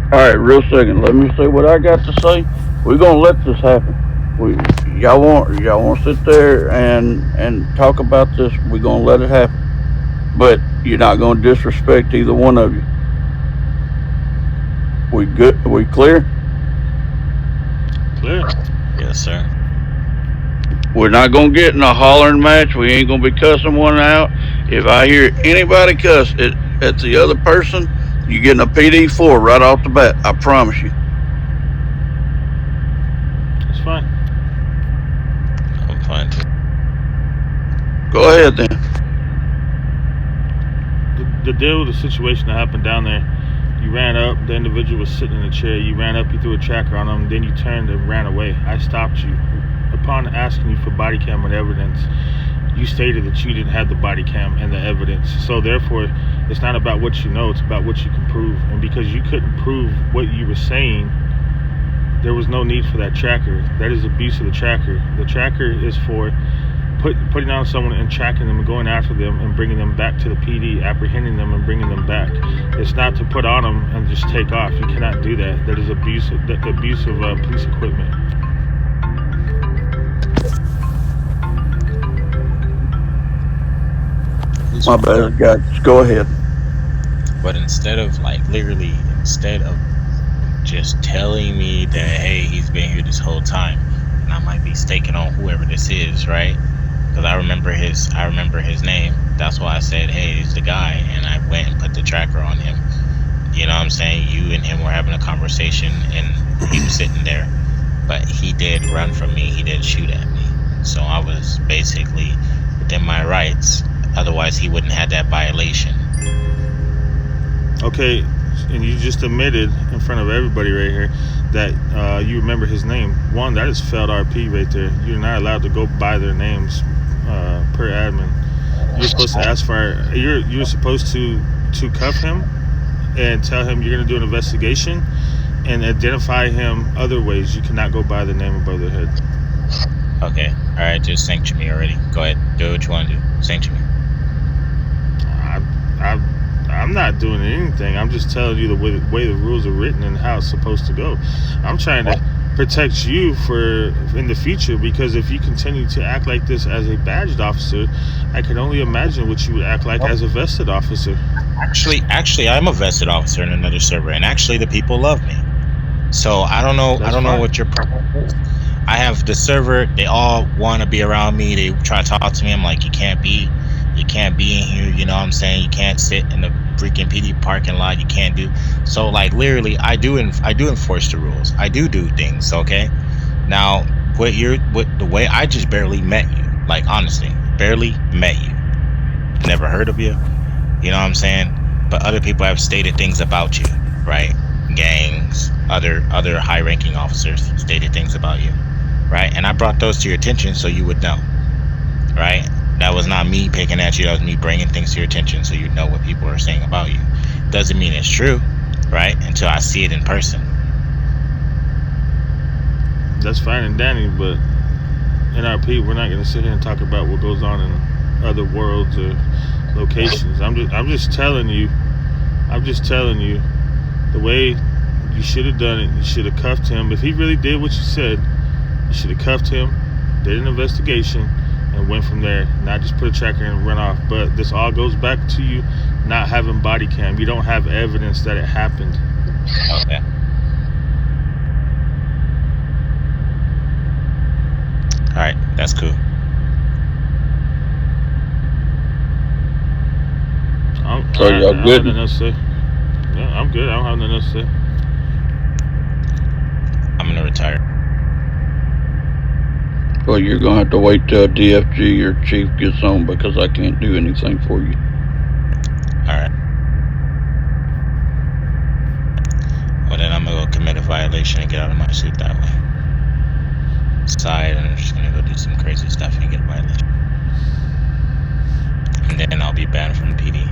All right, real second. Let me say what I got to say. We're gonna let this happen. We y'all want to sit there and talk about this. We're gonna let it happen. But you're not gonna disrespect either one of you. We good? We clear? Clear. Yes, sir. We're not gonna get in a hollering match. We ain't gonna be cussing one out. If I hear anybody cuss at the other person, you getting a PD4 right off the bat. I promise you. That's fine. I'm fine too. Go ahead then. The deal with the situation that happened down there, you ran up, the individual was sitting in a chair, you ran up, you threw a tracker on him, then you turned and ran away. I stopped you. Upon asking you for body cam and evidence, you stated that you didn't have the body cam and the evidence. So therefore, it's not about what you know, it's about what you can prove. And because you couldn't prove what you were saying, there was no need for that tracker. That is abuse of the tracker. The tracker is for putting on someone and tracking them and going after them and bringing them back to the PD, apprehending them and bringing them back. It's not to put on them and just take off. You cannot do that. That is abuse of police equipment. This My one. bad, guys. Go ahead. But instead of like literally, instead of just telling me that hey, he's been here this whole time, and I might be staking on whoever this is, right? Because I remember his name. That's why I said, hey, he's the guy, and I went and put the tracker on him. You know what I'm saying? You and him were having a conversation, and he was sitting there, but he did run from me. He did shoot at me, so I was basically within my rights. Otherwise, he wouldn't have that violation. Okay, and you just admitted in front of everybody right here that you remember his name. One, that is failed RP right there. You're not allowed to go by their names per admin. You're supposed to ask for. You're supposed to cuff him and tell him you're going to do an investigation and identify him other ways. You cannot go by the name above their head. Okay, all right, just sanction me already. Go ahead, do what you want to do. Sanction me. I, I, I'm not doing anything. I'm just telling you the way the rules are written and how it's supposed to go. I'm trying to protect you for in the future, because if you continue to act like this as a badged officer, I can only imagine what you would act like as a vested officer. Actually, I'm a vested officer in another server, and actually, the people love me. So I don't know. I That's don't know fine. what your problem is. I have the server. They all want to be around me. They try to talk to me. I'm like, you can't be in here. You know what I'm saying? You can't sit in the freaking PD parking lot. You can't do. So like literally, I do enforce the rules. I do things. Okay. Now, what the way I just barely met you. Like honestly, barely met you. Never heard of you. You know what I'm saying? But other people have stated things about you, right? Gangs, other high-ranking officers stated things about you, right? And I brought those to your attention so you would know, right? That was not me picking at you. That was me bringing things to your attention so you know what people are saying about you. Doesn't mean it's true, right? Until I see it in person. That's fine and dandy, but NRP, we're not going to sit here and talk about what goes on in other worlds or locations. I'm just telling you. I'm just telling you the way you should have done it. You should have cuffed him. If he really did what you said, you should have cuffed him, did an investigation, and went from there. Not just put a tracker and run off. But this all goes back to you not having body cam. You don't have evidence that it happened. Okay. All right, that's cool. So I y'all don't have good? nothing else to say. Yeah, I'm good. I don't have nothing else to say. I'm gonna retire. Well, you're gonna have to wait till DFG, your chief, gets on because I can't do anything for you. All right. Well, then I'm gonna go commit a violation and get out of my suit that way. Side, and I'm just gonna go do some crazy stuff and get a violation, and then I'll be banned from the PD.